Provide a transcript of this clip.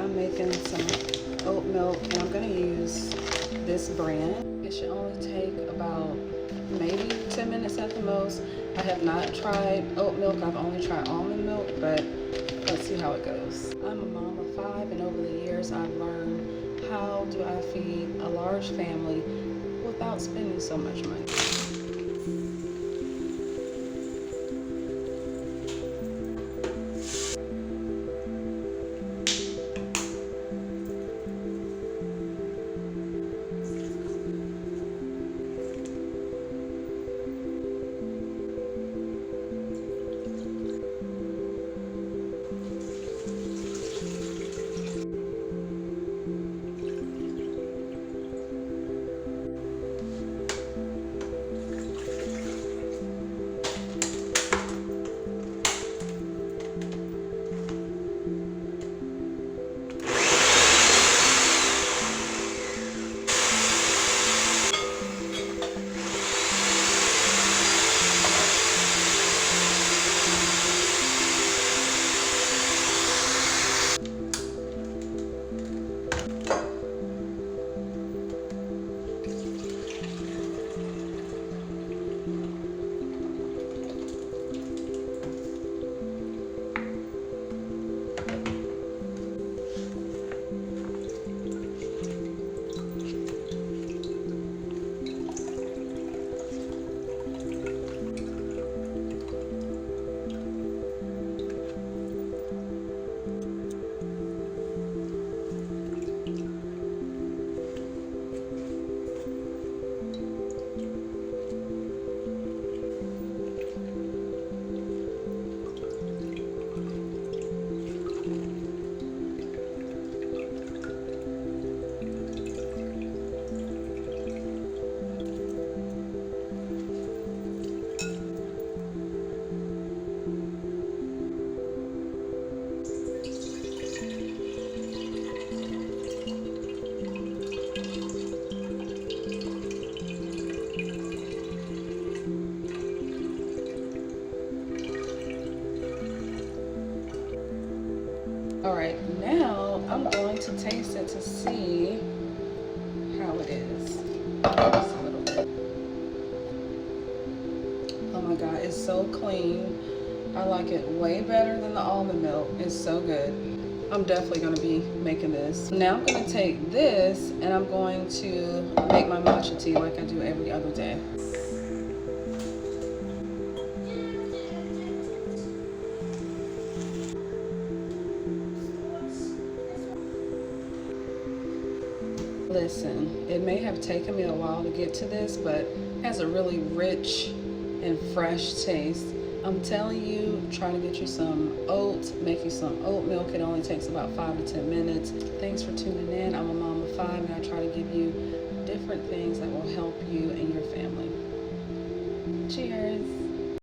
I'm making some oat milk, and I'm going to use this brand. It should only take about maybe 10 minutes at the most. I have not tried oat milk. I've only tried almond milk, but let's see how it goes. I'm a mom of 5, and over the years I've learned how do I feed a large family without spending so much money. Alright, now I'm going to taste it to see how it is. Just a little bit. Oh my god, it's so clean. I like it way better than the almond milk. It's so good. I'm definitely going to be making this. Now I'm going to take this and I'm going to make my matcha tea like I do every other day. Listen, it may have taken me a while to get to this, but it has a really rich and fresh taste. I'm telling you, try to get you some oats, make you some oat milk. It only takes about 5 to 10 minutes. Thanks for tuning in. I'm a mom of 5, and I try to give you different things that will help you and your family. Cheers.